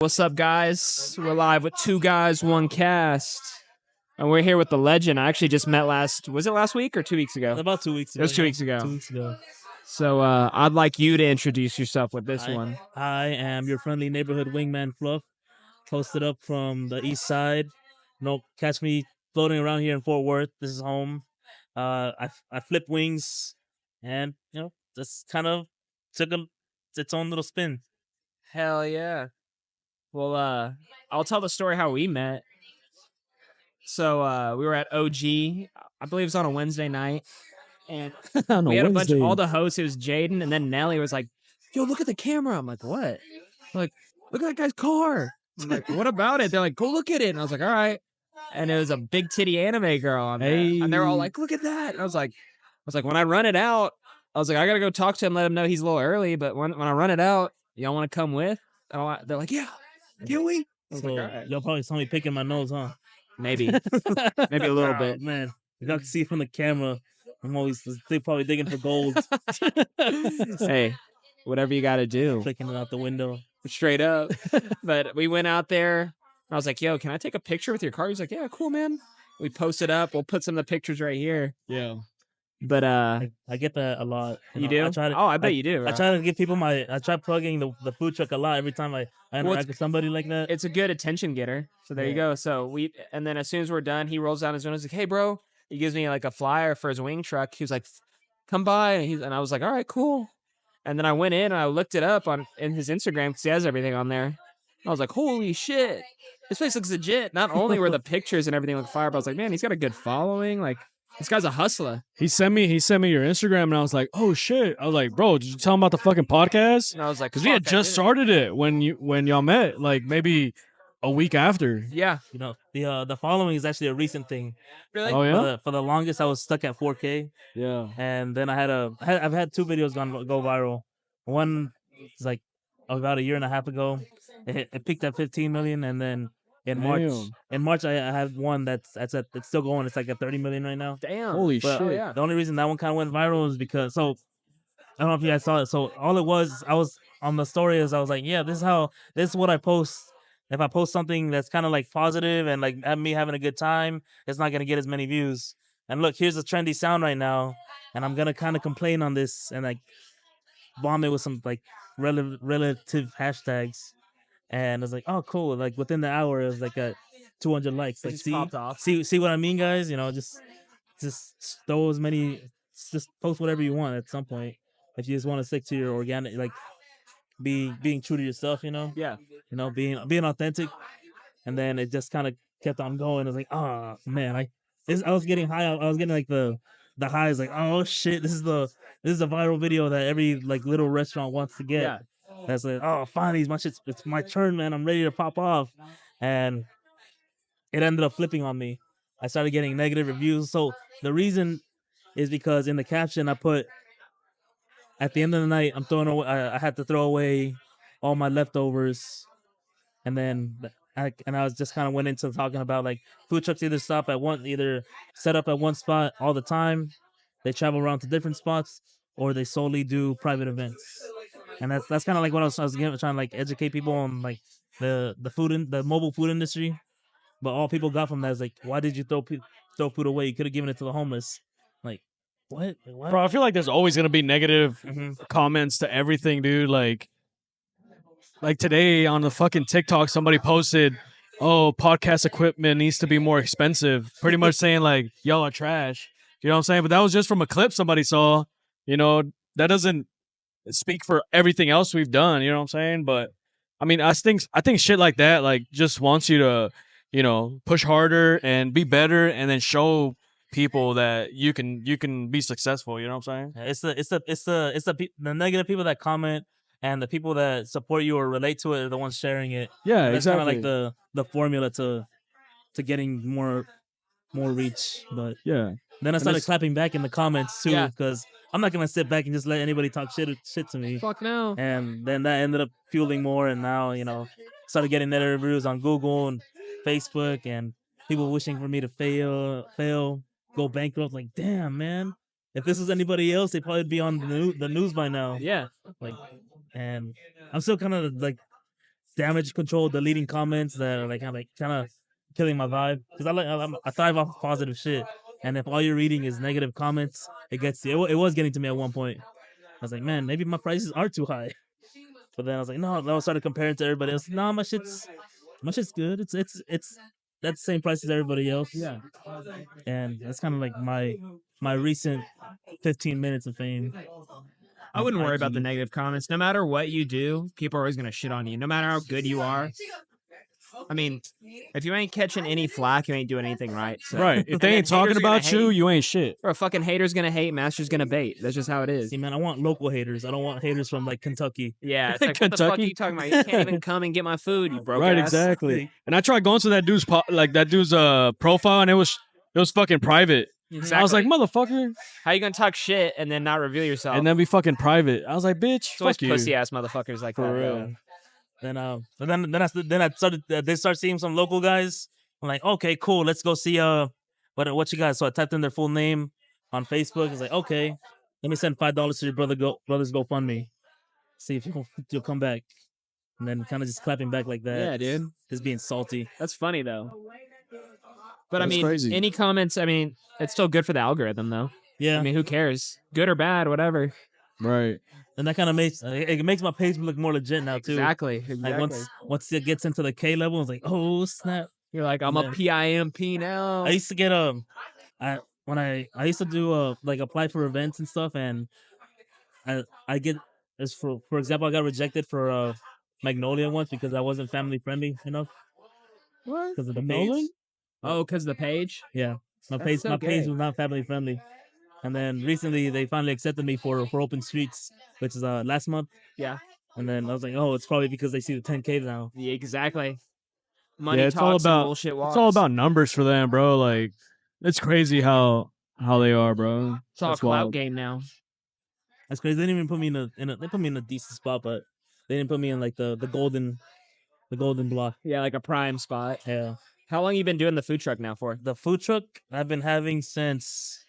What's up, guys? We're live with Two Guys, One Cast. And we're here with the legend. I actually just met was it last week or 2 weeks ago? About 2 weeks ago. It was 2 weeks ago. 2 weeks ago. So I'd like you to introduce yourself with this one. I am your friendly neighborhood wingman, Fluff. Posted up from the east side. Catch me floating around here in Fort Worth. This is home. I flip wings, and just kind of took its own little spin. Hell yeah. Well, I'll tell the story how we met. So we were at OG. I believe it was on a Wednesday night. And we had a bunch of all the hosts. It was Jaden, and then Nelly was like, "Yo, look at the camera." I'm like, "What?" I'm like, "Look at that guy's car." I'm like, "What about it?" They're like, "Go look at it." And I was like, "All right." And it was a big titty anime girl on there. And they were all like, "Look at that." And I was like, when I run it out, I was like, I gotta go talk to him, let him know he's a little early. But when I run it out, y'all want to come with? And they're like, "Yeah, can we?" So like, right. Y'all probably saw me picking my nose, huh? Maybe a little bit, man. Y'all can see from the camera. I'm always probably digging for gold. Hey, whatever you got to do. Flicking it out the window. Straight up. But we went out there. I was like, "Yo, can I take a picture with your car?" He's like, "Yeah, cool, man." We posted up. We'll put some of the pictures right here. Yeah. But I get that a lot. You do? I bet you do. Right? I try to give people I try plugging the food truck a lot every time I interact with somebody like that. It's a good attention getter. So there you go. So and then as soon as we're done, he rolls down his window. He's like, "Hey, bro." He gives me like a flyer for his wing truck. He was like, "Come by." And I was like, "All right, cool." And then I went in and I looked it up in his Instagram because he has everything on there. I was like, "Holy shit. This place looks legit." Not only were the pictures and everything look fire, but I was like, "Man, he's got a good following. Like, this guy's a hustler." He sent me your Instagram, and I was like, "Oh shit!" I was like, "Bro, did you tell him about the fucking podcast?" And I was like, "Because we had just started it when y'all met, like maybe a week after." Yeah, the following is actually a recent thing. Really? Oh yeah. For the longest, I was stuck at 4K. Yeah. And then I've had 2 videos go viral. One is like about a year and a half ago. It peaked at 15 million, and then in March I had one that's still going. It's like at 30 million right now. Damn. Holy shit. Oh, yeah. The only reason that one kind of went viral is because I don't know if you guys saw it. So all it was, I was on the story I was like, yeah, this is what I post. If I post something that's kind of like positive and like me having a good time, it's not gonna get as many views. And look, here's a trendy sound right now, and I'm gonna kind of complain on this and like bomb it with some like relative hashtags. And I was like, oh, cool. Like within the hour, it was like a 200 likes. Like, see what I mean, guys? Just throw just post whatever you want at some point. If you just want to stick to your organic, like being true to yourself, Yeah. Being authentic. And then it just kind of kept on going. I was like, oh man, I was getting high. I was getting like the highs, like, oh shit, this is a viral video that every like little restaurant wants to get. Yeah. That's like, oh, finally, it's my turn, man. I'm ready to pop off. And it ended up flipping on me. I started getting negative reviews. So the reason is because in the caption I put, at the end of the night, I had to throw away all my leftovers. And then I was just kind of went into talking about like food trucks either set up at one spot all the time, they travel around to different spots, or they solely do private events. And that's kind of like what I was trying to like educate people on like the mobile food industry. But all people got from that is like, why did you throw food away? You could have given it to the homeless. Like, what? Bro, I feel like there's always gonna be negative comments to everything, dude. Like today on the fucking TikTok, somebody posted, "Oh, podcast equipment needs to be more expensive." Pretty much saying like, y'all are trash. You know what I'm saying? But that was just from a clip somebody saw. That doesn't speak for everything else we've done. You know what I'm saying? But I mean, I think shit like that like just wants you to, push harder and be better, and then show people that you can be successful. You know what I'm saying? It's the negative people that comment. And the people that support you or relate to it are the ones sharing it. Yeah, that's exactly. Kind of like the formula to getting more reach. But yeah, then I started clapping back in the comments too, because I'm not gonna sit back and just let anybody talk shit to me. Fuck no. And then that ended up fueling more, and now started getting negative reviews on Google and Facebook, and people wishing for me to fail, go bankrupt. Like, damn, man. If this was anybody else, they'd probably be on the news by now. Yeah. Like. And I'm still kind of like damage control, deleting comments that are like kind of killing my vibe. Because I thrive off positive shit, and if all you're reading is negative comments, it gets you. It was getting to me at one point. I was like, man, maybe my prices are too high. But then I was like, no. Then I started comparing to everybody else. No, my shit's good. It's that's the same price as everybody else. Yeah. And that's kind of like my recent 15 minutes of fame. I wouldn't worry about the negative comments. No matter what you do, people are always gonna shit on you. No matter how good you are. I mean, if you ain't catching any flack, you ain't doing anything right. So. Right. If they ain't talking about you, you ain't shit. Or a fucking hater's gonna hate, master's gonna bait. That's just how it is. See, man, I want local haters. I don't want haters from like Kentucky. Yeah, it's like, what the fuck are you talking about? You can't even come and get my food, you broke Right, ass. exactly. And I tried going to that dude's profile, and it was fucking private. Exactly. I was like, motherfucker. How you gonna talk shit and then not reveal yourself? And then be fucking private. I was like, bitch, it's always pussy ass motherfuckers like that. Real. Then I started. They start seeing some local guys. I'm like, okay, cool. Let's go see what you got. So I typed in their full name on Facebook. It's like, okay, let me send $5 to your brother's GoFundMe. See if you'll come back. And then kind of just clapping back like that. Yeah, dude. Just being salty. That's funny though. But That's I mean, crazy. Any comments? I mean, it's still good for the algorithm though. Yeah. I mean, who cares? Good or bad, whatever. Right. And that kind of makes my page look more legit now too. Exactly. Like once it gets into the K level, it's like, oh snap! You're like, I'm a PIMP now. I used to get I used to do like apply for events and stuff, and I get as for example, I got rejected for Magnolia once because I wasn't family friendly enough. What? Because of the page. Oh, because of the page? Yeah, my page was not family friendly. And then recently they finally accepted me for Open Streets, which is last month. Yeah. And then I was like, oh, it's probably because they see the 10K now. Yeah, exactly. Money it's talks all about and bullshit walks. It's all about numbers for them, bro. Like, it's crazy how they are, bro. It's all a clout game now. That's crazy. They didn't even put me they put me in a decent spot, but they didn't put me in like the golden block. Yeah, like a prime spot. Yeah. How long you been doing the food truck now for? The food truck I've been having since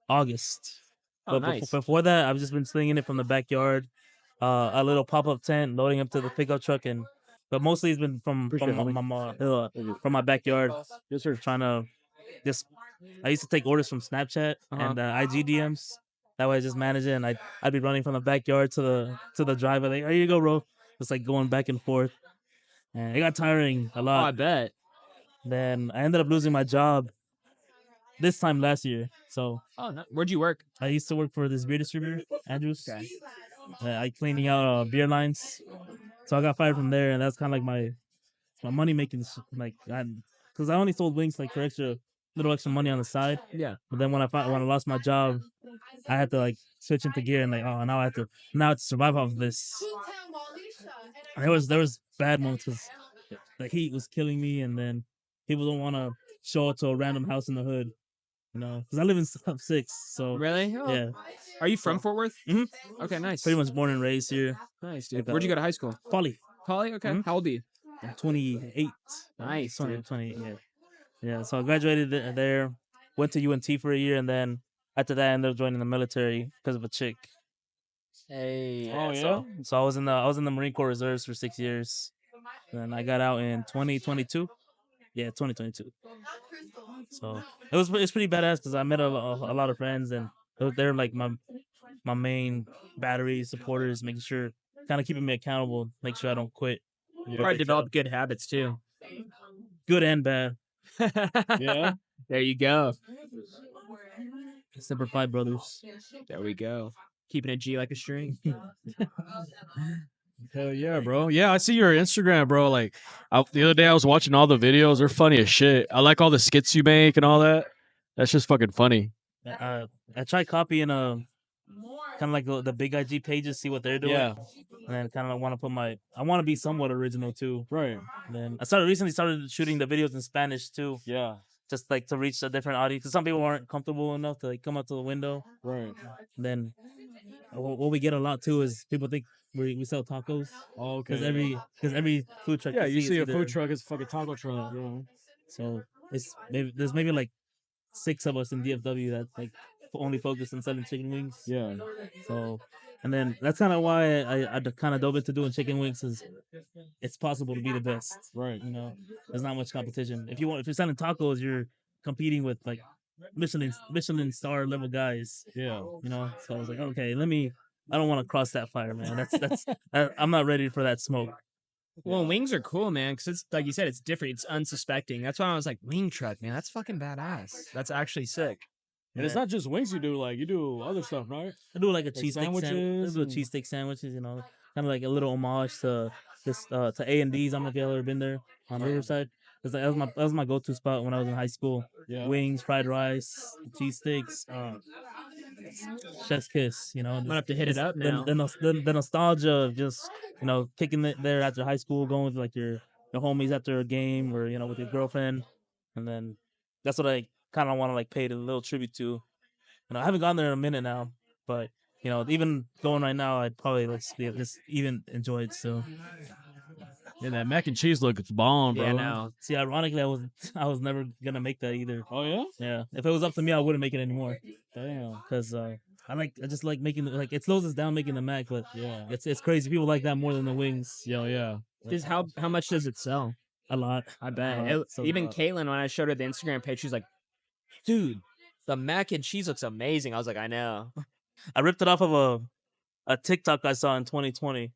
August. Oh, but nice. Before that, I've just been slinging it from the backyard, a little pop-up tent, loading up to the pickup truck, but mostly it's been from my backyard. Just trying to I used to take orders from Snapchat and IG DMs. That way, I just manage it, and I'd be running from the backyard to the driveway. Like, here you go, bro. Just like going back and forth, and it got tiring a lot. Oh, I bet. Then I ended up losing my job this time last year. So, where'd you work? I used to work for this beer distributor, Andrews. Okay. I cleaning out beer lines. So I got fired from there, and that's kind of like my money making, like, because I only sold wings like for little extra money on the side. Yeah. But then when I lost my job, I had to like switch into gear and like, oh, now I have to survive off of this. And there was bad moments because the heat was killing me, and then people don't want to show up to a random house in the hood, you know, because I live in Sub 6. So really, yeah. Are you from Fort Worth? Mm-hmm. Okay, nice. Pretty much born and raised here. Nice, dude. Where'd you go to high school? Poly. Okay. Mm-hmm. How old are you? I'm 28. Nice. 28. Yeah. So I graduated there, went to UNT for a year, and then after that, I ended up joining the military because of a chick. Hey. Oh yeah. So I was in the Marine Corps Reserves for 6 years. Then I got out in 2022. Yeah, 2022. So it's pretty badass because I met a lot of friends, and they're like my main battery supporters, making sure, kind of keeping me accountable, make sure I don't quit. You probably developed good habits too. Good and bad. Yeah. There you go. Semper Fi, brothers. There we go. Keeping a G like a string. Hell yeah, bro. Yeah, I see your Instagram, bro. Like, the other day I was watching all the videos. They're funny as shit. I like all the skits you make and all that. That's just fucking funny. I tried copying kind of like the big IG pages, see what they're doing. Yeah. And then kind of want to I want to be somewhat original too. Right. And then I recently started shooting the videos in Spanish too. Yeah. Just like to reach a different audience. Because some people aren't comfortable enough to like come out to the window. Right. And then what we get a lot too is people think we sell tacos. Oh, okay. Because every food truck. Yeah, you see a food truck, it's a fucking taco truck. Yeah. So there's maybe like 6 of us in DFW that like only focus on selling chicken wings. Yeah. So And then that's kind of why I kind of dove into doing chicken wings, is it's possible to be the best. Right. You know, there's not much competition. If you're selling tacos, you're competing with like Michelin star level guys. Yeah. You know, so I was like, okay, I don't want to cross that fire, man. I'm not ready for that smoke. Well, wings are cool, man, because it's like you said, it's different. It's unsuspecting. That's why I was like, wing truck, man. That's fucking badass. That's actually sick. And it's not just wings you do, like you do other stuff, right? I do like a Like cheesesteak sandwiches. I do cheesesteak sandwiches, you know, kind of like a little homage to this to A&D's. I don't know if you ever been there on Riverside. That was my go-to spot when I was in high school. Yeah. Wings, fried rice, cheesesteaks, chef's kiss. You know, I'm gonna have to hit it up now. The nostalgia of just, you know, kicking it there after high school, going with like your homies after a game, or, you know, with your girlfriend, and then that's what I kind of want to like pay a little tribute to. You know, I haven't gone there in a minute now, but, you know, even going right now, I'd probably just even enjoy it still. Yeah, that mac and cheese looks bomb, bro. Yeah, no. See, ironically, I was never gonna make that either. Oh yeah. Yeah, if it was up to me, I wouldn't make it anymore. Damn. Because I just like making, like, it slows us down making the mac, but Yeah. it's crazy. People like that more than the wings. Yeah. Just how much does it sell? A lot. I bet. Even Caitlin, when I showed her the Instagram page, she's like, dude, the mac and cheese looks amazing. I was like, I know. I ripped it off of a TikTok I saw in 2020,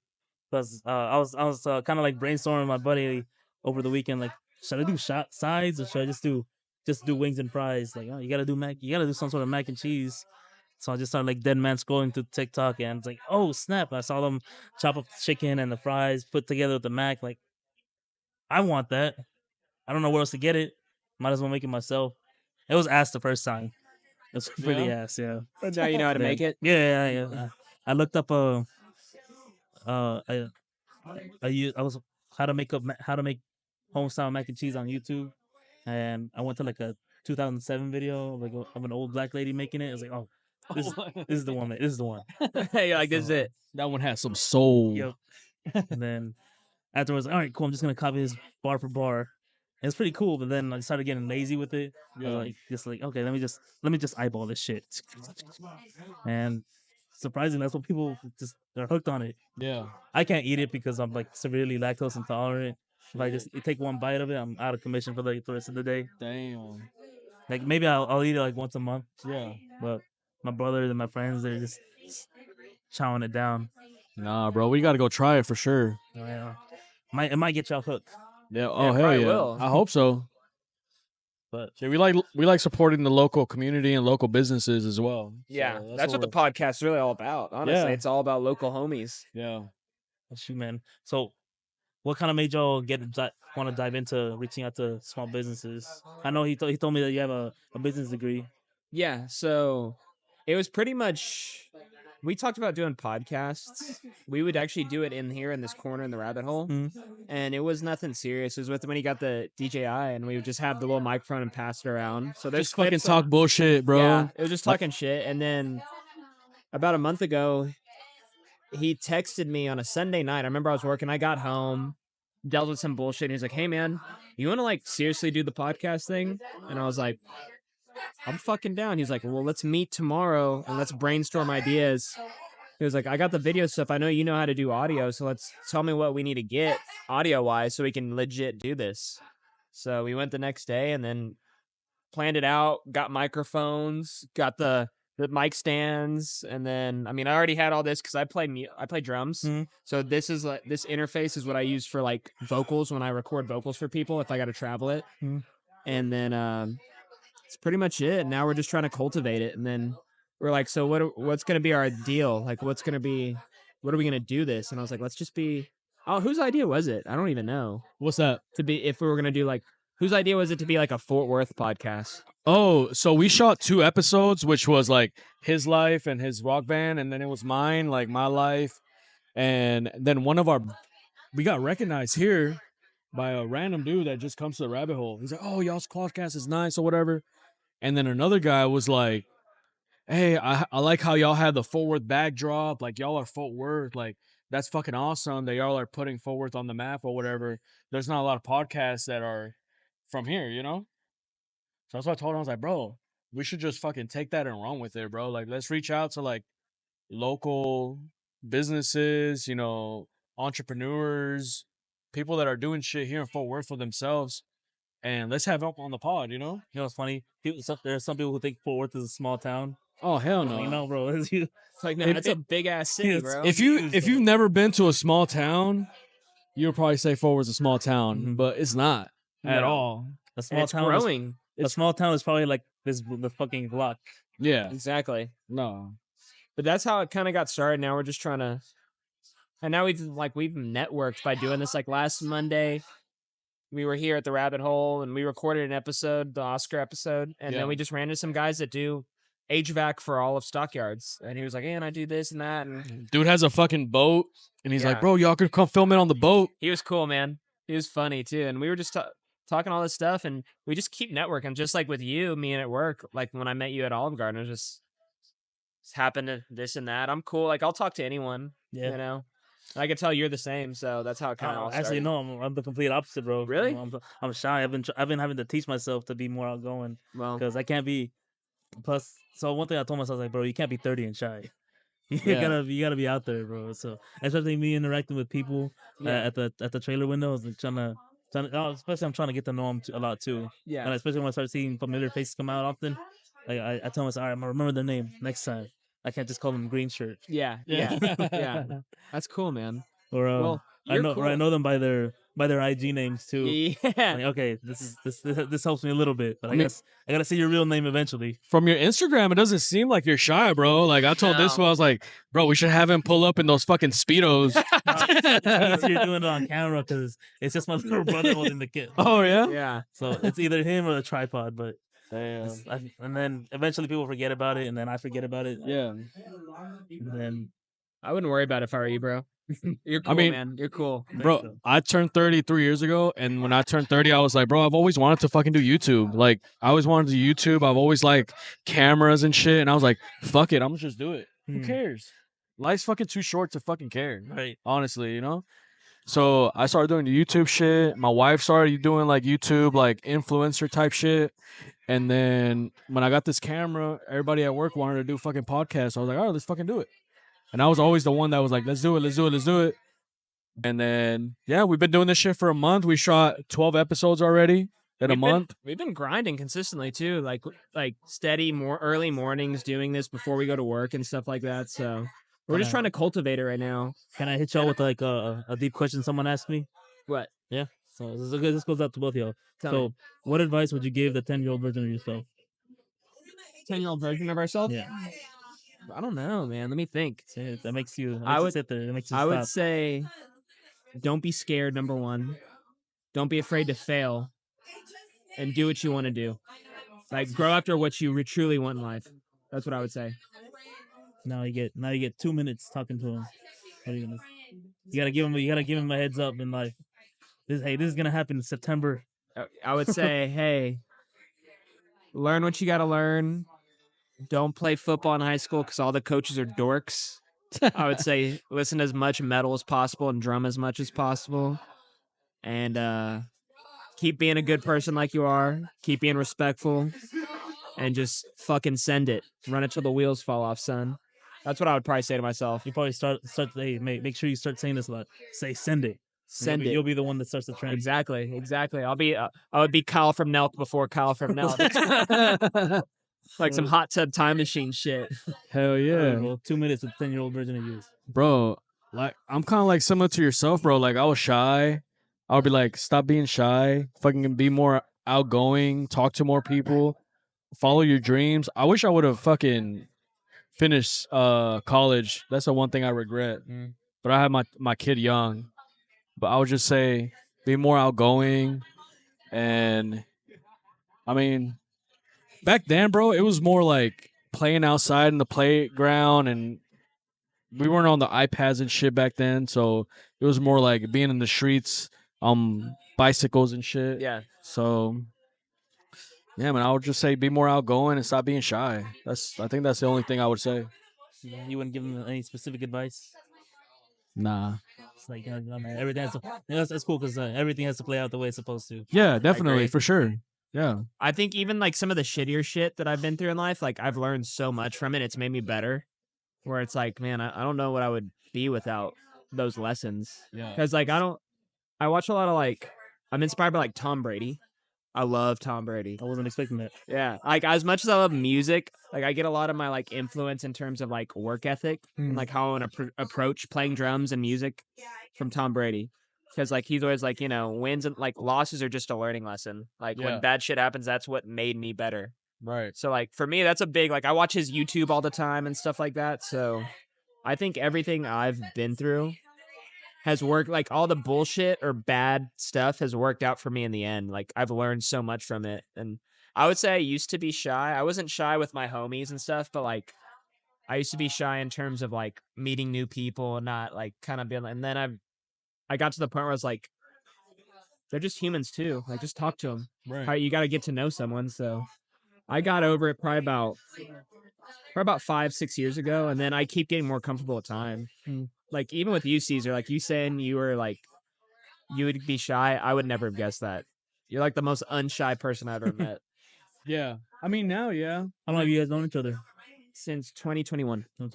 because I was kind of like brainstorming with my buddy over the weekend, like, should I do sides, or should I just do wings and fries? Like, oh, you gotta do some sort of mac and cheese. So I just started like dead man scrolling through TikTok, and it's like, oh snap! I saw them chop up the chicken and the fries, put together with the mac. Like, I want that. I don't know where else to get it. Might as well make it myself. It was ass the first time. It was pretty ass, yeah. But now you know how to make it. Yeah. I looked up I was how to make home style mac and cheese on YouTube, and I went to like a 2007 video like of an old black lady making it. I was like, oh, this is the one. This is the one. You're like, this is it. That one has some soul. Yep. And then afterwards, all right, cool. I'm just gonna copy this bar for bar. And it's pretty cool, but then I started getting lazy with it. Yeah. I was like, okay, let me just eyeball this shit. And surprisingly, that's what people just, they're hooked on it. Yeah. I can't eat it because I'm like severely lactose intolerant. If I just take one bite of it, I'm out of commission for like the rest of the day. Damn. Like, maybe I'll eat it like once a month. Yeah. But my brothers and my friends, they're just chowing it down. Nah, bro, we gotta go try it for sure. Oh, yeah. It might get y'all hooked. Yeah. Oh, hell yeah. Will. I hope so. But yeah, we like supporting the local community and local businesses as well. Yeah, So that's what the podcast is really all about. Honestly, Yeah. it's all about local homies. Yeah. shoot, man. So, what kind of made y'all want to dive into reaching out to small businesses? I know he told me that you have a business degree. Yeah, so it was pretty much, we talked about doing podcasts. We would actually do it in here in this corner in the rabbit hole. And it was nothing serious. It was with when he got the DJI, and we would just have the little microphone and pass it around. So there's Just fucking clips talk bullshit, bro. Yeah, it was just talking shit. And then about a month ago, he texted me on a Sunday night. I remember I was working. I got home, dealt with some bullshit. And he's like, hey, man, you want to like seriously do the podcast thing? And I was like, I'm fucking down. He's like, well, let's meet tomorrow and let's brainstorm ideas. He was like, I got the video stuff. I know you know how to do audio. So let's tell me what we need to get audio wise so we can legit do this. So we went the next day and then planned it out, got microphones, got the mic stands. And then, I mean, I already had all this because I play drums. So this is like, this interface is what I use for like vocals when I record vocals for people if I got to travel it. And then, it's pretty much it. Now we're just trying to cultivate it. And then we're like, so what's going to be our deal? Like, what are we going to do this? And I was like, let's just be, oh, whose idea was it? I don't even know. What's that? To be, if we were going to do like, whose idea was it to be like a Fort Worth podcast? Oh, so we shot 2 episodes, which was like his life and his rock band. And then it was mine, like my life. And then we got recognized here by a random dude that just comes to the rabbit hole. He's like, oh, y'all's podcast is nice or whatever. And then another guy was like, hey, I like how y'all have the Fort Worth backdrop. Like, y'all are Fort Worth. Like, that's fucking awesome that y'all are putting Fort Worth on the map or whatever. There's not a lot of podcasts that are from here, you know? So that's what I told him. I was like, bro, we should just fucking take that and run with it, bro. Like, let's reach out to, like, local businesses, you know, entrepreneurs, people that are doing shit here in Fort Worth for themselves, and let's have help on the pod. You know? You know what's funny? There are some people who think Fort Worth is a small town. Oh hell no! Like, no, bro. It's you. It's like, no, it's a big ass city, bro. If you've never been to a small town, you would probably say Fort Worth's a small town, but it's not at all. A small town growing. A small town is probably like the fucking block. Yeah, exactly. No, but that's how it kind of got started. Now we're just trying to, and now we've networked by doing this. Like last Monday, we were here at the Rabbit Hole and we recorded an episode, the Oscar episode, and then we just ran into some guys that do HVAC for all of Stockyards, and he was like, "Hey, and I do this and that." And dude has a fucking boat, and he's like, "Bro, y'all could come film it on the boat." He was cool, man. He was funny too, and we were just talking all this stuff, and we just keep networking, just like with you, me, and at work. Like when I met you at Olive Garden, it just happened to this and that. I'm cool. Like I'll talk to anyone. Yeah, you know. I can tell you're the same, so that's how it kind of all started. Actually, no, I'm the complete opposite, bro. Really? I'm shy. I've been having to teach myself to be more outgoing. Well, because I can't be. Plus, so one thing I told myself, like, bro, you can't be 30 and shy. You gotta be out there, bro. So especially me interacting with people at the trailer windows, like especially I'm trying to get to know them a lot too. Yeah. And especially when I start seeing familiar faces come out often, like I tell myself, all right, I'm gonna remember their name next time. I can't just call them Green Shirt. Yeah. That's cool, man. Or I know them by their IG names too. Yeah. Like, okay, this helps me a little bit, but I gotta see your real name eventually. From your Instagram, it doesn't seem like you're shy, bro. Like I told this one, I was like, bro, we should have him pull up in those fucking Speedos. It's easier doing it on camera because it's just my little brother holding the kid. Oh yeah, yeah. So it's either him or the tripod, but. And then eventually people forget about it, and then I forget about it. Yeah. And then I wouldn't worry about it if I were you, bro. You're cool, man. You're cool. Bro, I turned 30 3 years ago, and when I turned 30, I was like, bro, I've always wanted to fucking do YouTube. Like, I always wanted to do YouTube. I've always liked cameras and shit, and I was like, fuck it, I'm gonna just do it. Who cares? Life's fucking too short to fucking care. Right. Honestly, you know? So I started doing the YouTube shit. My wife started doing like YouTube, like influencer type shit. And then when I got this camera, everybody at work wanted to do fucking podcasts. I was like, all right, let's fucking do it. And I was always the one that was like, let's do it. And then, yeah, we've been doing this shit for a month. We shot 12 episodes already in a month. We've been grinding consistently too, like steady, more early mornings doing this before we go to work and stuff like that. So we're just trying to cultivate it right now. Can I hit y'all with like a deep question someone asked me? What? Yeah. So this goes out to both of y'all. So what advice would you give the 10-year-old version of yourself? 10-year-old version of ourselves? Yeah. I don't know, man. Let me think. That makes you sit there. That makes you stop. I would say don't be scared, number one. Don't be afraid to fail. And do what you want to do. Like, grow after what you truly want in life. That's what I would say. Now you get 2 minutes talking to him. What are you gonna? You gotta give him a heads up in life. This is gonna happen in September. I would say, hey, learn what you gotta learn. Don't play football in high school because all the coaches are dorks. I would say listen to as much metal as possible and drum as much as possible. And keep being a good person like you are. Keep being respectful. And just fucking send it. Run it till the wheels fall off, son. That's what I would probably say to myself. You probably start. Hey, make sure you start saying this a lot. Say send it. Send it. You'll be the one that starts the trend. Exactly. I would be Kyle from Nelk before Kyle from Nelk. Like some hot tub time machine shit. Hell yeah. Well, 2 minutes with 10-year-old version of you. Bro, like I'm kind of like similar to yourself, bro. Like I was shy. I would be like, stop being shy. Fucking be more outgoing. Talk to more people. Follow your dreams. I wish I would have fucking finished college. That's the one thing I regret. But I had my kid young. But I would just say be more outgoing. And I mean, back then, bro, it was more like playing outside in the playground, and we weren't on the iPads and shit back then. So it was more like being in the streets, bicycles and shit. Yeah. So yeah, man, I would just say be more outgoing and stop being shy. I think that's the only thing I would say. You wouldn't give him any specific advice? Nah. It's like everything has to. That's cool because everything has to play out the way it's supposed to. Yeah, definitely, for sure. Yeah. I think even like some of the shittier shit that I've been through in life, like I've learned so much from it. It's made me better. where it's like, man, I don't know what I would be without those lessons. Yeah. Because like I watch a lot of like, I'm inspired by like Tom Brady. I love Tom Brady. I wasn't expecting that. Yeah, like as much as I love music, like I get a lot of my like influence in terms of like work ethic and like how I want to approach playing drums and music from Tom Brady. Because like he's always like, wins and like losses are just a learning lesson. Like when bad shit happens, that's what made me better. Right. So like for me, that's a big like I watch his YouTube all the time and stuff like that. So I think everything I've been through has worked, like all the bullshit or bad stuff has worked out for me in the end. Like I've learned so much from it. And I would say I used to be shy. I wasn't shy with my homies and stuff, but like I used to be shy in terms of like meeting new people and not like kind of being, and then I got to the point where I was like, they're just humans too. Like just talk to them. Right. You got to get to know someone. So I got over it probably about 5-6 years ago. And then I keep getting more comfortable with time. Like even with you, Caesar, like you saying you were like, you would be shy. I would never have guessed that. You're like the most unshy person I've ever met. Yeah. I mean, now, yeah. How long have you guys known each other? Since 2021. Yeah,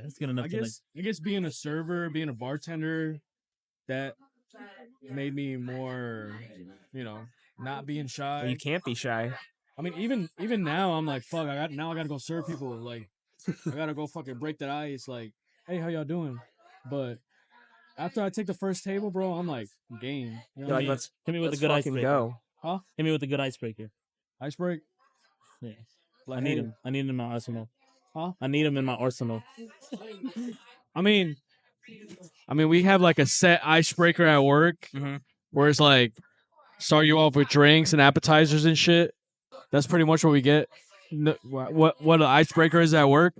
that's good enough. I guess being a server, being a bartender, that made me more, not being shy. Well, you can't be shy. I mean, even now, I'm like, fuck. I gotta go serve people. Like, I gotta go fucking break that ice. Like, hey, how y'all doing? But after I take the first table, bro, I'm like, game. You know You're like, what I mean? let's hit me with a good fucking icebreaker. go. Huh? Hit me with a good icebreaker. Ice break? Yeah. Like, I need him. I need him in my arsenal. Huh? I need him in my arsenal. I mean, we have like a set icebreaker at work where it's like start you off with drinks and appetizers and shit. That's pretty much what we get. What an icebreaker is at work.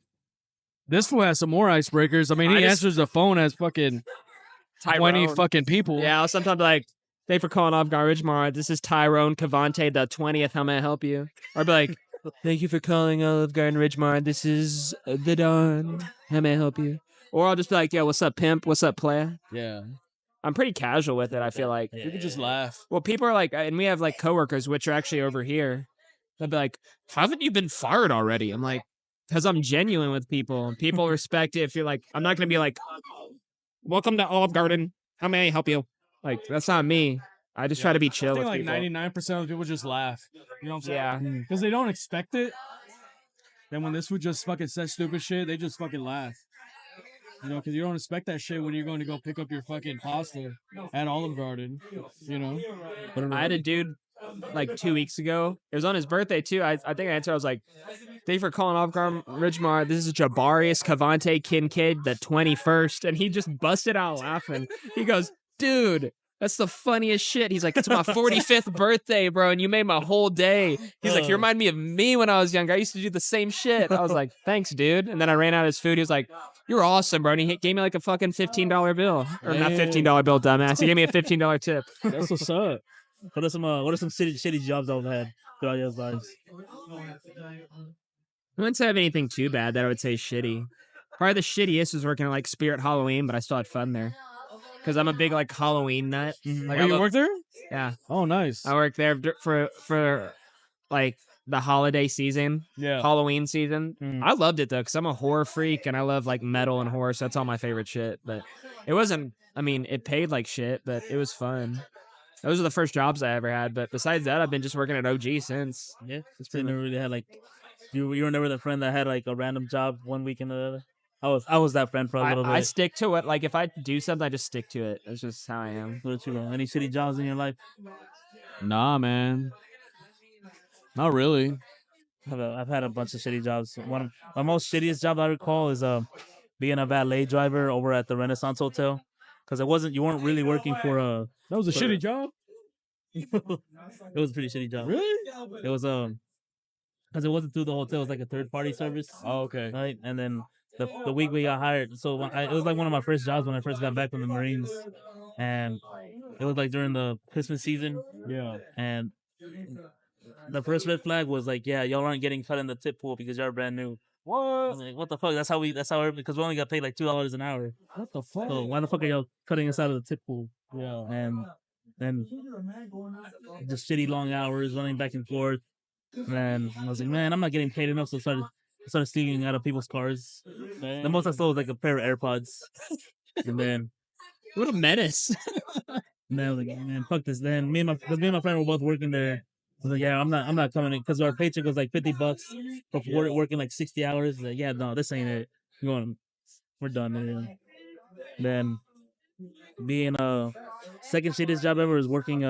This fool has some more icebreakers. I mean, he answers the phone as fucking 20 fucking people. Yeah, I'll sometimes be like, thank you for calling off Garbage Mart. This is Tyrone Cavante, the 20th. How may I help you? Or I'll be like, thank you for calling Olive Garden Ridgemar. This is the Don. How may I help you? Or I'll just be like, yo, what's up, pimp? What's up, player? Yeah. I'm pretty casual with it, I feel like. You could just laugh. Well, people are like, and we have like coworkers, which are actually over here. They'll be like, haven't you been fired already? I'm like, because I'm genuine with people. People respect it. If you're like, I'm not going to be like, welcome to Olive Garden. How may I help you? Like, that's not me. I just try to be chill with like people. 99% of people just laugh. You know what I'm saying? Yeah. Because they don't expect it. Then when this would just fucking says stupid shit, they just fucking laugh. You know, because you don't expect that shit when you're going to go pick up your fucking pasta at Olive Garden. You know? I had a dude like 2 weeks ago. It was on his birthday too. I think I answered. I was like, thank you for calling off Garden Ridgemar. This is Jabarius Cavante Kincaid, the 21st. And he just busted out laughing. He goes, dude, that's the funniest shit. He's like, it's my 45th birthday, bro, and you made my whole day. He's like, you remind me of me when I was younger. I used to do the same shit. I was like, thanks, dude. And then I ran out of his food. He was like, you're awesome, bro. And he gave me like a fucking $15 bill. Or not $15 bill, dumbass. He gave me a $15 tip. That's what's up. What are some shitty jobs I've had throughout your lives? I wouldn't say I have anything too bad that I would say shitty. Probably the shittiest was working at like Spirit Halloween, but I still had fun there. Because I'm a big like Halloween nut. Like, you work there? Yeah. Oh, nice. I worked there for like the holiday season, Halloween season. I loved it though, because I'm a horror freak and I love like metal and horror, so that's all my favorite shit. But it wasn't, I mean, it paid like shit, but it was fun. Those are the first jobs I ever had. But besides that, I've been just working at OG since. Yeah, it's pretty. Never really had like, you were never the friend that had like a random job one week and another. I was that friend for a little bit. I stick to it. Like if I do something, I just stick to it. That's just how I am. What about you, bro? Any shitty jobs in your life? Nah, man. Not really. I've had a bunch of shitty jobs. One of my most shittiest job I recall is being a valet driver over at the Renaissance Hotel. Because you weren't really working for a. That was a shitty job. It was a pretty shitty job. Really? It was because it wasn't through the hotel. It was like a third party service. Oh, okay. Right, and then the week we got hired, so it was like one of my first jobs when I first got back from the Marines, and it was like during the Christmas season. Yeah. And the first red flag was like, yeah, y'all aren't getting cut in the tip pool because y'all brand new. What? I was like, what the fuck? Because we only got paid like $2 an hour. What the fuck? So why the fuck are y'all cutting us out of the tip pool? Yeah. And then just shitty long hours running back and forth. And I was like, man, I'm not getting paid enough. So I started I started stealing out of people's cars. The most I stole was like a pair of AirPods, and then what a menace. and then I was like, man, fuck this. Then me and my friend were both working there. I was like, yeah, I'm not coming in because our paycheck was like $50 for working like 60 hours. Like, yeah, no, this ain't it. We're done. Man. Then being second shittiest job ever is working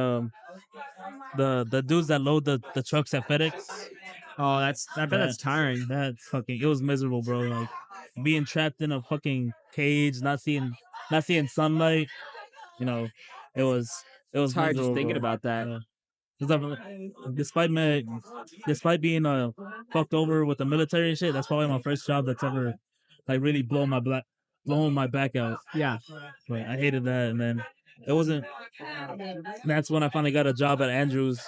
the dudes that load the trucks at FedEx. Oh, I bet that's tiring. That's fucking. It was miserable, bro. Like being trapped in a fucking cage, not seeing sunlight. You know, it was It's hard just miserable, thinking bro. about that. Despite being fucked over with the military and shit, that's probably my first job that's ever like really blowing my back out. Yeah, but I hated that, and then it wasn't. That's when I finally got a job at Andrews,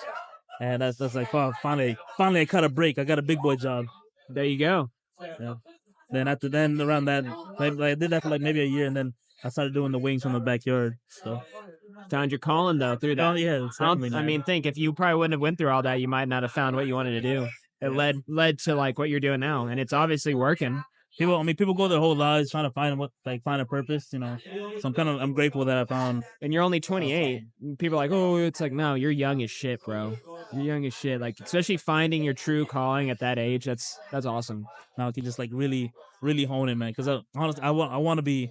and that's like, oh, finally I cut a break. I got a big boy job. There you go. Yeah. Then around that, like, I did that for like maybe a year, and then I started doing the wings from the backyard. So found your calling though through that. Oh yeah, I mean, think if you probably wouldn't have went through all that, you might not have found what you wanted to do. It led to like what you're doing now, and it's obviously working. People go their whole lives trying to find a purpose, you know. So I'm grateful that I found. And you're only 28. People are like, oh, it's like, no, you're young as shit, bro. You're young as shit. Like, especially finding your true calling at that age. That's awesome. Now I can just like really hone it, man. Because honestly, I want to be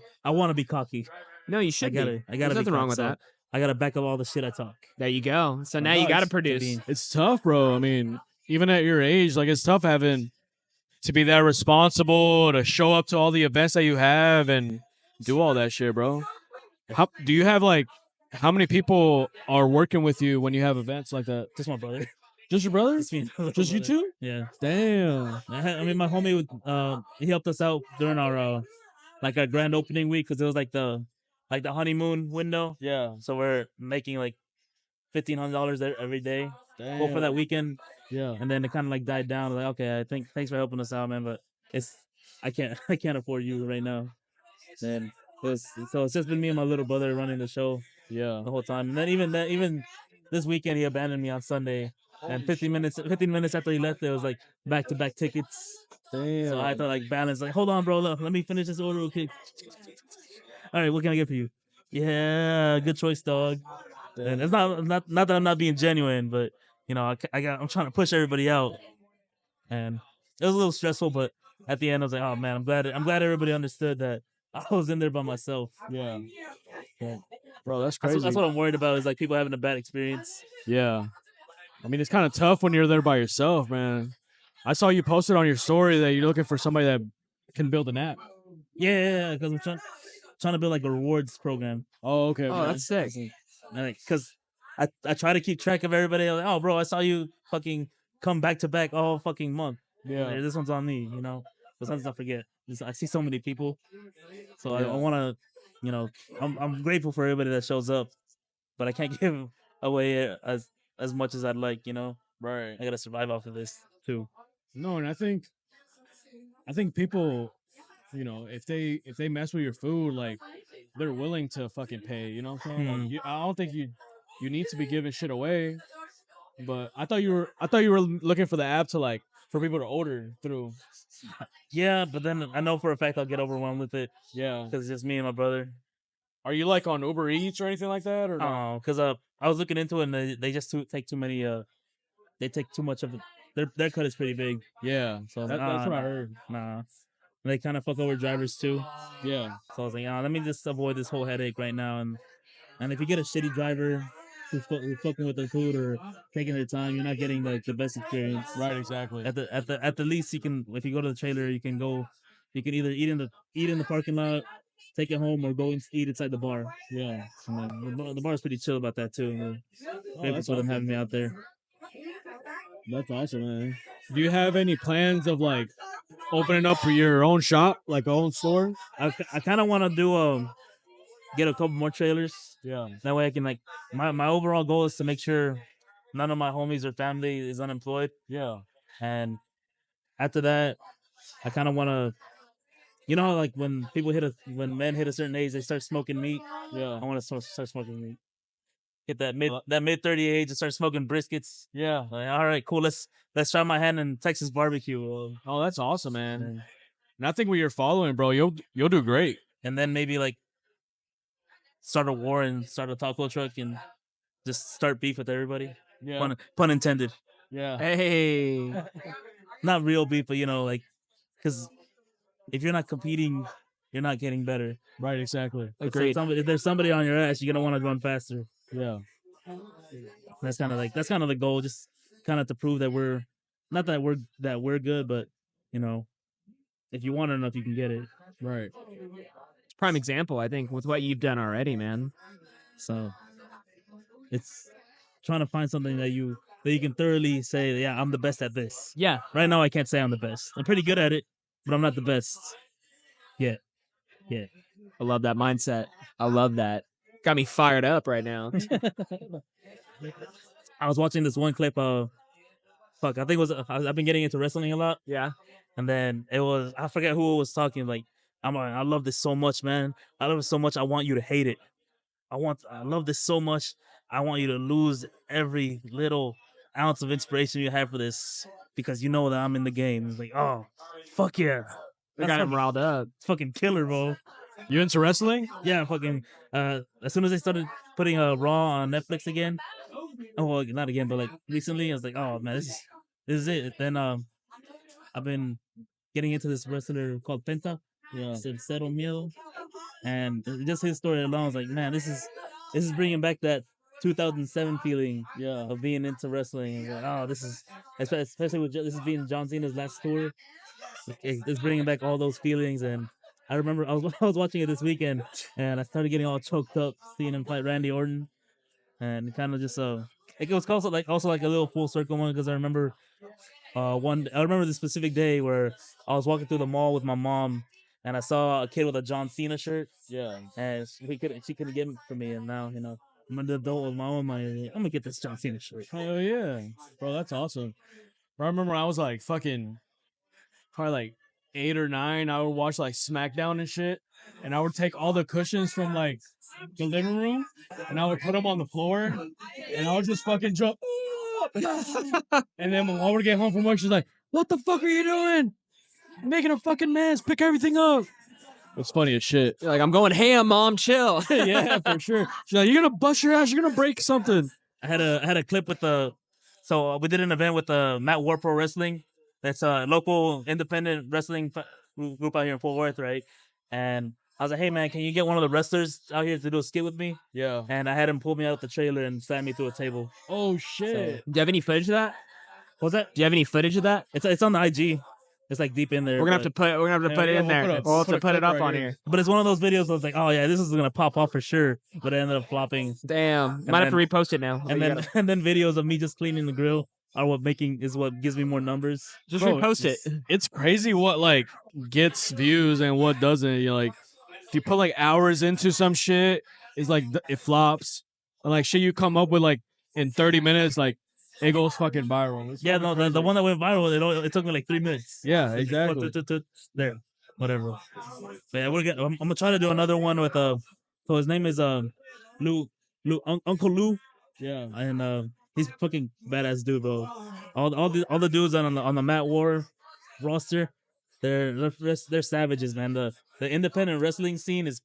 cocky. No, you should be. I gotta. There's nothing wrong with that. I gotta back up all the shit I talk. There you go. So now you gotta produce. It's tough, bro. I mean, even at your age, like it's tough having to be that responsible, to show up to all the events that you have and do all that shit, bro. How do you have like how many people are working with you when you have events like that? Just my brother. Just your brother? Just me. Just you two? Yeah. Damn. I mean, my homie he helped us out during our like our grand opening week because it was like the honeymoon window. Yeah. So we're making like $1,500 every day. Damn. Well, for that weekend. Yeah. And then it kind of like died down. Like, okay, thanks for helping us out, man. But I can't afford you right now. Then it's just been me and my little brother running the show. Yeah. The whole time. And then even this weekend he abandoned me on Sunday. And 15 minutes after he left, there was like back-to-back tickets. Damn. So I had to like balance. Like, hold on, bro. Look, let me finish this order real quick. All right, what can I get for you? Yeah, good choice, dog. Damn. And it's not that I'm not being genuine, but you know, I'm trying to push everybody out, and it was a little stressful. But at the end, I was like, oh man, I'm glad everybody understood that I was in there by myself. Yeah. Yeah. Bro, that's crazy. That's what I'm worried about is like people having a bad experience. Yeah. I mean, it's kind of tough when you're there by yourself, man. I saw you posted on your story that you're looking for somebody that can build an app. Yeah, because I'm trying to build like a rewards program. Oh, okay. Oh, that's sick. Because I try to keep track of everybody. I'm like, oh, bro, I saw you fucking come back to back all fucking month. Yeah. Like, this one's on me, you know. But sometimes I forget. I see so many people, so Yeah. I want to, you know, I'm grateful for everybody that shows up, but I can't give away as much as I'd like, you know. Right. I gotta survive off of this too. No, and I think people, you know, if they mess with your food, like they're willing to fucking pay. You know what I'm saying? Like, I don't think you need to be giving shit away. But I thought you were looking for the app to like for people to order through. Yeah, but then I know for a fact I'll get overwhelmed with it. Yeah, because it's just me and my brother. Are you like on Uber Eats or anything like that, or no? Because I was looking into it and they just take too many. They take too much of it. Their cut is pretty big. Yeah, so that's what I heard. Nah, they kind of fuck over drivers too. Yeah. So I was like, let me just avoid this whole headache right now. And if you get a shitty driver who's fucking with their food or taking their time, you're not getting like the best experience. Right, exactly. At the least, you can, if you go to the trailer, you can either eat in the parking lot, take it home, or go and eat inside the bar. Yeah. And the bar is pretty chill about that too. Grateful for them having me out there. That's awesome, man. Do you have any plans of like opening up your own shop, like own store? I kind of want to do get a couple more trailers. Yeah. That way I can like my overall goal is to make sure none of my homies or family is unemployed. Yeah. And after that, I kind of want to, you know, how, like when men hit a certain age, they start smoking meat. Yeah. I want to start smoking meat. hit that mid 30 age and start smoking briskets. Yeah. Like, all right, cool. Let's try my hand in Texas barbecue. Oh, that's awesome, man. And I think what you're following, bro, you'll do great. And then maybe like start a war and start a taco truck and just start beef with everybody. Yeah. Pun intended. Yeah. Hey. Not real beef, but like, because if you're not competing, you're not getting better. Right, exactly. Agreed. If there's somebody on your ass, you're gonna want to run faster. Yeah. That's kind of the goal, just kind of to prove that we're not that we're good, but if you want it enough, you can get it. Right. It's a prime example, I think, with what you've done already, man. So it's trying to find something that you can thoroughly say, yeah, I'm the best at this. Yeah. Right now, I can't say I'm the best. I'm pretty good at it, but I'm not the best yet. Yeah. I love that mindset. I love that. Got me fired up right now. I was watching this one clip of, I think it was, I've been getting into wrestling a lot. Yeah. And then it was, I forget who was talking, like, I love this so much, man. I love it so much, I want you to hate it. I love this so much, I want you to lose every little ounce of inspiration you have for this because you know that I'm in the game. It's like, oh, fuck yeah. They got him riled up. It's fucking killer, bro. You into wrestling? Yeah, fucking. As soon as they started putting Raw on Netflix again, well, not again, but like recently, I was like, oh man, this is it. Then I've been getting into this wrestler called Penta. Yeah, Cero Miedo, and just his story alone, I was like, man, this is bringing back that 2007 feeling. Yeah, of being into wrestling. Like, oh, this is especially with this is being John Cena's last tour. It's bringing back all those feelings, and I remember I was watching it this weekend, and I started getting all choked up seeing him fight Randy Orton, and kind of just it was also like a little full circle one because I remember this specific day where I was walking through the mall with my mom, and I saw a kid with a John Cena shirt. Yeah, and she couldn't get it for me, and now I'm an adult with my own money. I'm gonna get this John Cena shirt. Oh yeah, bro, that's awesome. Bro, I remember I was like probably like 8 or 9, I would watch like SmackDown and shit, and I would take all the cushions from like the living room, and I would put them on the floor, and I would just fucking jump. And then when I would get home from work, she's like, "What the fuck are you doing? You're making a fucking mess. Pick everything up." It's funny as shit. You're like, I'm going ham, mom. Chill. Yeah, for sure. She's like, "You're gonna bust your ass. You're gonna break something." I had a clip with so we did an event with Matt War Pro Wrestling. That's a local independent wrestling group out here in Fort Worth, right? And I was like, hey, man, can you get one of the wrestlers out here to do a skit with me? Yeah. And I had him pull me out the trailer and slam me through a table. Oh, shit. Do you have any footage of that? What's that? Do you have any footage of that? It's on the IG. It's like deep in there. We're gonna have to put it in there. We'll have to put it up on here. But it's one of those videos I was like, oh yeah, this is gonna pop off for sure. But it ended up flopping. Damn. Might have to repost it now. And then videos of me just cleaning the grill are what gives me more numbers. Just repost it. It's crazy what like gets views and what doesn't. You're like, if you put like hours into some shit, it's like it flops. And like shit you come up with like in 30 minutes, like it goes fucking viral. Yeah, no, the one that went viral, it took me like 3 minutes. Yeah, exactly. There, whatever. But yeah, I'm gonna try to do another one with so his name is Lou Uncle Lou. Yeah, and he's a fucking badass dude, bro. All the dudes on the Matt War roster, they're savages, man. The independent wrestling scene is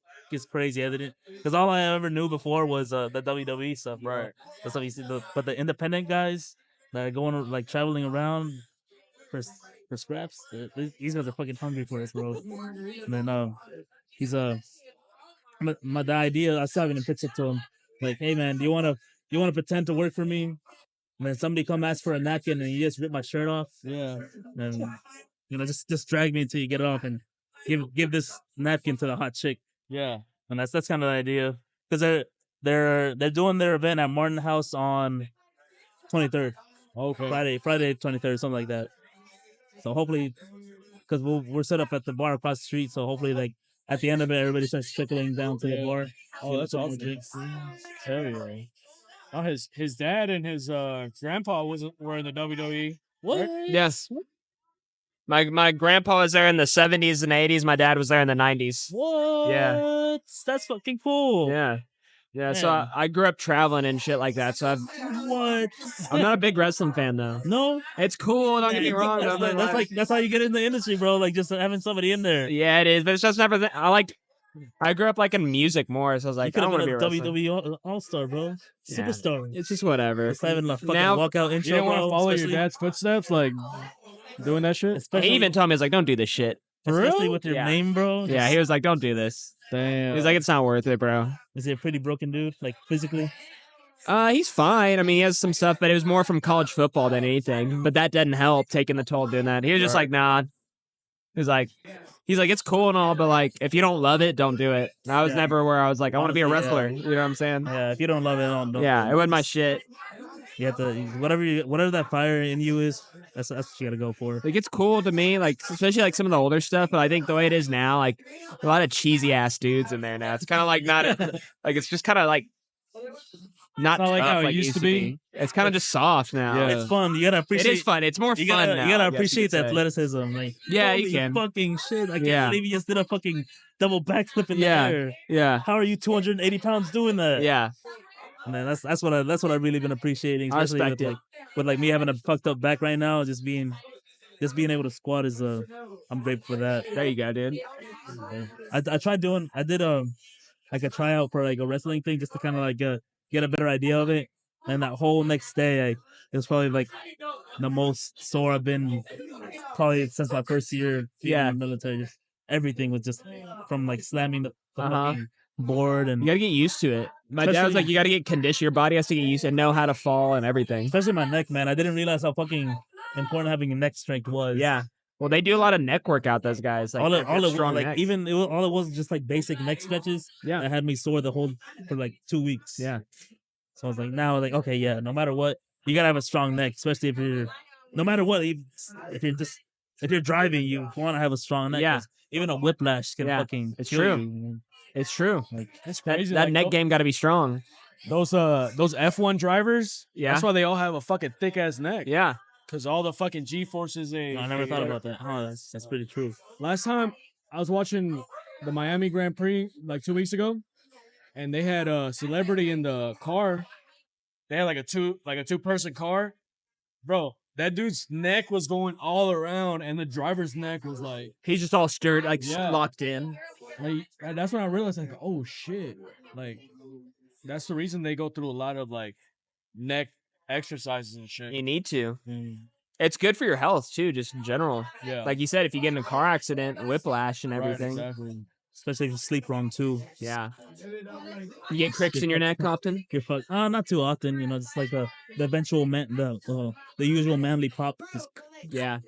crazy, because all I ever knew before was the WWE stuff, right? That's what you see. But the independent guys that are going like traveling around for scraps, these guys are fucking hungry for us, bro. And then he's the idea. I still haven't pitched it to him. Like, hey man, do you want to pretend to work for me? And then somebody come ask for a napkin and you just rip my shirt off. Yeah. And just drag me until you get it off and give this napkin to the hot chick. Yeah. And that's kind of the idea. Because they're doing their event at Martin House on 23rd. Okay. Friday 23rd, something like that. So hopefully, because we're set up at the bar across the street, so hopefully like at the end of it, everybody starts trickling down to the bar. Oh, that's awesome. Hell yeah. Oh, his dad and his grandpa were in the WWE. What? Right? Yes. My grandpa was there in the 70s and 80s. My dad was there in the 90s. What? Yeah. That's fucking cool. Yeah. Yeah, so I grew up traveling and shit like that. So what? I'm not a big wrestling fan though. No, it's cool. Don't get me wrong. That's how you get in the industry, bro. Like just having somebody in there. Yeah, it is, but it's just never. I grew up in music more, so I was like, you could have been a WWE All-Star, bro. Superstar. It's just whatever. Just having a fucking walkout intro. You didn't want to follow your dad's footsteps, like doing that shit. He even told me, he's like, don't do this shit. Especially with your name, bro. Yeah, he was like, don't do this. Damn. He's like, it's not worth it, bro. Is he a pretty broken dude, like physically? He's fine. I mean, he has some stuff, but it was more from college football than anything. But that didn't help taking the toll doing that. He was just like, nah. He's like, it's cool and all, but like, if you don't love it, don't do it. And I was never where I was like, I want to be a wrestler. You know what I'm saying? Yeah, if you don't love it, don't. Yeah, it wasn't my shit. You have to whatever that fire in you is. That's what you gotta go for. Like it's cool to me, like especially like some of the older stuff. But I think the way it is now, like a lot of cheesy ass dudes in there now. It's kind of like not like it's just kind of like not like tough how it like used to be. It's kind of just soft now. Yeah. It's fun. You gotta appreciate. It is fun. It's more fun now. You gotta appreciate the athleticism. Like you can. Fucking shit. I can't believe you just did a fucking double backflip in the air. Yeah. How are you 280 pounds doing that? Yeah. And then that's what I've really been appreciating, especially with me having a fucked up back right now. Just being able to squat is I'm grateful for that. There you go, dude. I did like a tryout for like a wrestling thing just to kind of like get a better idea of it. And that whole next day, it was probably like the most sore I've been probably since my first year in the military. Just everything was just from like slamming the fucking board, and you gotta get used to it. My dad was like, you gotta get conditioned. Your body has to get used to it, know how to fall and everything. Especially my neck, man. I didn't realize how fucking important having a neck strength was. Yeah. Well, they do a lot of neck workout, those guys. Like, all it was just like basic neck stretches. Yeah. That had me sore for like 2 weeks. Yeah. So I was like, now like, okay, yeah, no matter what, you gotta have a strong neck, especially no matter what, if you're driving, you want to have a strong neck. Yeah. Even a whiplash can fucking kill you. It's true. Like, that's crazy. That neck game got to be strong. Those F1 drivers, that's why they all have a fucking thick ass neck. Yeah. Because all the fucking G forces. I never thought about that. Oh, that's pretty true. Last time I was watching the Miami Grand Prix like 2 weeks ago, and they had a celebrity in the car. They had like a two-person car, bro. That dude's neck was going all around, and the driver's neck was like he's just all stirred, like locked in. Like that's when I realized, like, oh shit, like that's the reason they go through a lot of like neck exercises and shit. You need to. It's good for your health too, just in general. Yeah. Like you said, if you get in a car accident, whiplash and everything. Right, exactly. Especially if you sleep wrong too. Yeah. You get cricks in your neck often? You're fucked. Not too often. You know, just like the eventual the usual manly pop. Yeah.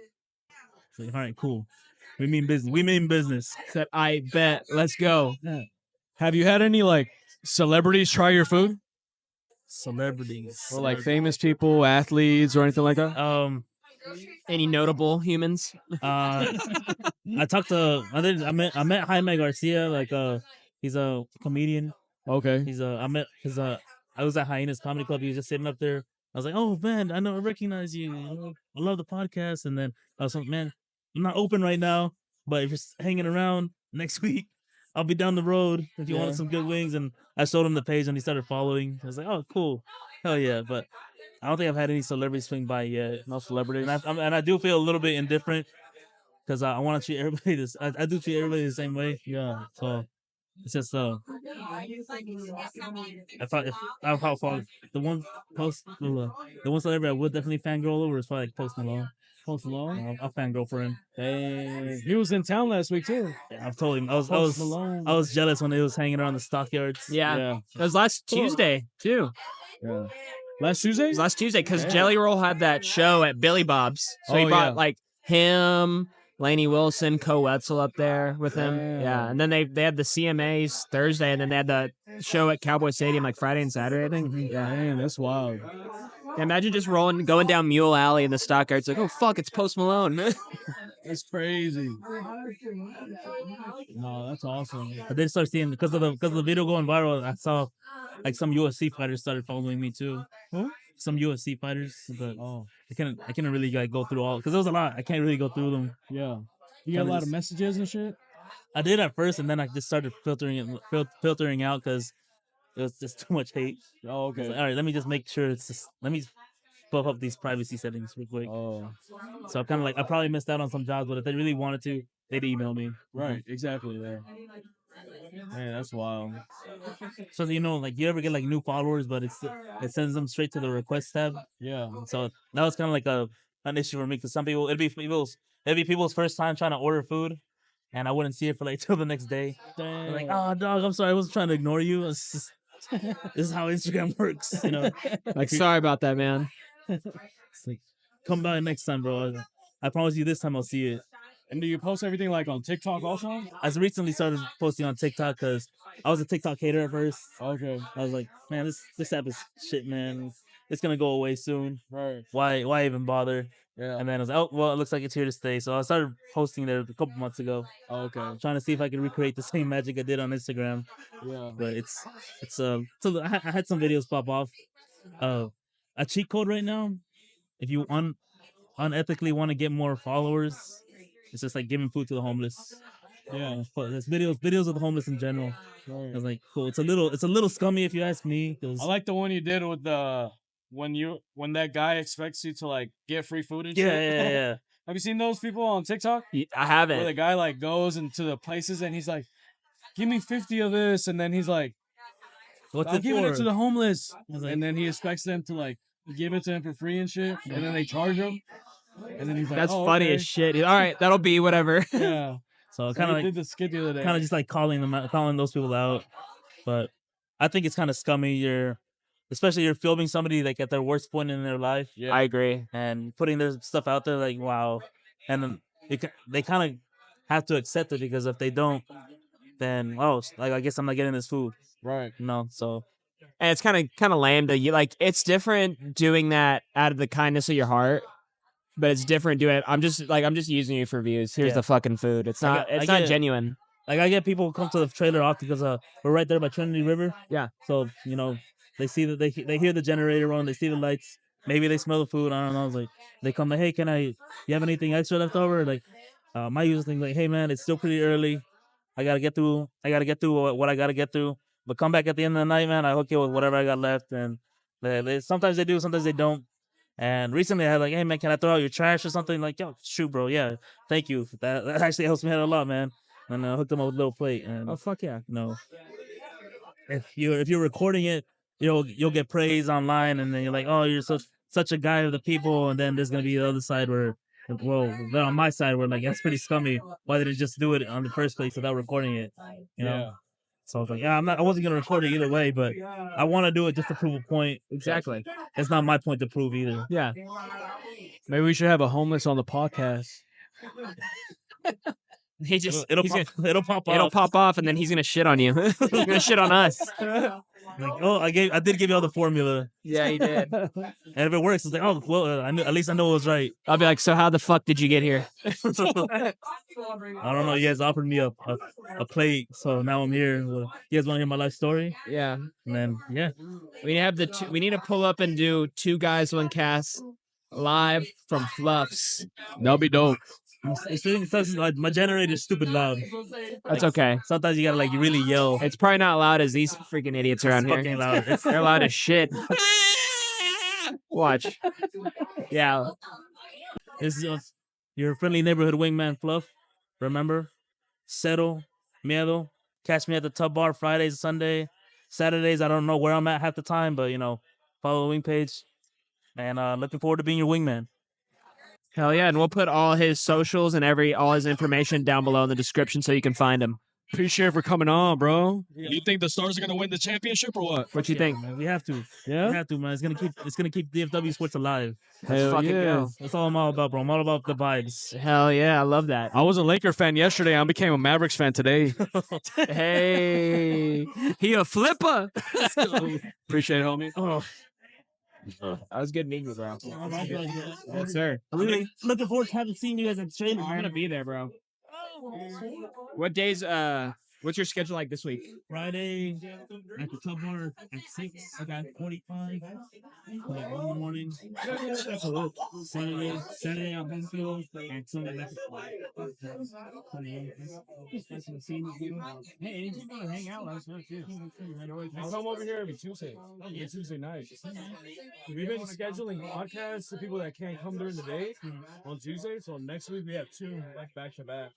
Like, all right, cool. We mean business. Said, I bet. Let's go. Yeah. Have you had any like celebrities try your food? Celebrities or like famous people, athletes, or anything like that? Any notable humans? I met Jaime Garcia. Like he's a comedian. Okay. I was at Hyenas Comedy Club. He was just sitting up there. I was like, oh man, I recognize you. I love the podcast. And then I was like, man, I'm not open right now, but if you're hanging around next week, I'll be down the road if you want some good wings. And I showed him the page and he started following. I was like, oh, cool. Hell yeah. But I don't think I've had any celebrities swing by yet. No celebrities. And I do feel a little bit indifferent because I want to treat everybody I do treat everybody the same way. Yeah. So it's just I thought the one celebrity I would definitely fangirl over is probably like Post Malone. Post Malone? I'll fangirl for him. Hey, he was in town last week too. Yeah, I've told him. I was jealous when he was hanging around the stockyards. Yeah. It was last Tuesday too. Yeah. Last Tuesday? It was last Tuesday because Jelly Roll had that show at Billy Bob's. So he brought like him, Lainey Wilson, Co Wetzel up there with him. Yeah. And then they had the CMAs Thursday, and then they had the show at Cowboy Stadium like Friday and Saturday, I think. Yeah. Man, that's wild. Yeah, imagine just going down Mule Alley in the stockyards. Like, oh fuck, it's Post Malone. That's crazy. No, that's awesome. I did start seeing because of the video going viral. I saw like some UFC fighters started following me too. Who? Some UFC fighters, but I can't really like go through all because there was a lot. I can't really go through them. Yeah, you got a lot of messages and shit. I did at first, and then I just started filtering out because it was just too much hate. Oh, okay. Like, all right, let me just make sure let me buff up these privacy settings real quick. Oh, so kind of like I probably missed out on some jobs, but if they really wanted to, they'd email me. right, exactly. Yeah. Man, that's wild. So like you ever get like new followers, but it sends them straight to the request tab. Yeah. So that was kind of like an issue for me because some people it'd be people's first time trying to order food, and I wouldn't see it for like till the next day. They're like, oh dog, I'm sorry, I wasn't trying to ignore you. This is how Instagram works, Like, sorry about that, man. It's like, come by next time, bro. I promise you this time I'll see it. And do you post everything like on TikTok also? I recently started posting on TikTok because I was a TikTok hater at first. Okay. I was like, man, this app is shit, man. It's gonna go away soon. Right. Why even bother? Yeah. And then I was like, oh well, it looks like it's here to stay. So I started posting there a couple months ago. Okay. Trying to see if I can recreate the same magic I did on Instagram. Yeah. But it's so I had some videos pop off. A cheat code right now. If you unethically want to get more followers, it's just like giving food to the homeless. Yeah. But there's videos of the homeless in general. Right. I was like, cool. It's a little scummy if you ask me. I like the one you did with the when that guy expects you to like get free food and yeah, shit. yeah. Have you seen those people on TikTok? I haven't. Where the guy like goes into the places and he's like, "Give me 50 of this," and then he's like, "What's I'm it giving for?" it to the homeless, like, and then he expects them to like give it to him for free and shit, and then they charge him, and then he's like, "That's oh, funny okay. as shit." All right, that'll be whatever. Yeah. So kind of like did the skit the other day. Kind of just like calling those people out, but I think it's kind of scummy. Especially you're filming somebody like at their worst point in their life. Yeah, I agree. And putting their stuff out there, like wow, and then they kind of have to accept it because if they don't, then like I guess I'm not getting this food, right? So. And it's kind of lame to you. Like it's different doing that out of the kindness of your heart, but it's different doing it. I'm just using you for views. Here's the fucking food. It's not genuine. Like I get people who come to the trailer often because we're right there by Trinity River. Yeah. So they see that they hear the generator run, they see the lights, maybe they smell the food. I don't know. It's like they come like, hey, you have anything extra left over? Like my usual thing like, hey man, it's still pretty early. I gotta get through what I gotta get through. But come back at the end of the night, man. I hook you with whatever I got left. And sometimes they do, sometimes they don't. And recently I had like, hey man, can I throw out your trash or something? Like, yo, shoot, bro. Yeah, thank you. That actually helps me out a lot, man. And I hooked them up with a little plate. And oh fuck yeah. If you're recording it, you'll get praise online, and then you're like, oh, you're such a guy of the people. And then there's gonna be the other side where, well, then on my side, where like that's pretty scummy. Why did it just do it on the first place without recording it? You know. Yeah. So I was like, I wasn't gonna record it either way, but I want to do it just to prove a point. Exactly. It's not my point to prove either. Yeah. Maybe we should have a homeless on the podcast. It'll pop off, and then he's gonna shit on you. He's gonna shit on us. Like, I did give y'all the formula. Yeah, you did. And if it works, it's like, oh well, at least I know it was right. I'll be like, so how the fuck did you get here? I don't know. You guys offered me a plate, so now I'm here. You guys want to hear my life story? Yeah. And then we need to pull up and do 2 guys 1 cast live from Fluff's. That'll be dope. Like my generator's stupid loud. That's okay. Sometimes you gotta like really yell. It's probably not loud as these freaking idiots around here. Fucking loud. They're loud as shit. Watch. Yeah. This is your friendly neighborhood wingman, Fluff. Remember, settle, miedo. Catch me at the Tub Bar Fridays, Sunday, Saturdays. I don't know where I'm at half the time, but follow the wing page. And looking forward to being your wingman. Hell yeah, and we'll put all his socials and all his information down below in the description so you can find him. Appreciate it for coming on, bro. Yeah. You think the Stars are gonna win the championship or what? What you think? Man, we have to. Yeah, we have to, man. It's gonna keep DFW sports alive. Hell yeah. That's all I'm all about, bro. I'm all about the vibes. Hell yeah, I love that. I was a Laker fan yesterday. I became a Mavericks fan today. Hey, he a flipper. Appreciate it, homie. Oh. That was good meeting you, bro. Yes, sir. Really looking forward to having seen you guys at the training. I'm gonna be there, bro. What days? What's your schedule like this week? Friday at the Tub Bar at 6. I got 45. Like 1 in the morning. Saturday at Benfield and Sunday back at Hey, if you want to hang out, let us know too. I'll come over here every Tuesday. Tuesday night. We've been scheduling podcasts to people that can't come during the day on Tuesday. So next week we have 2 back to back.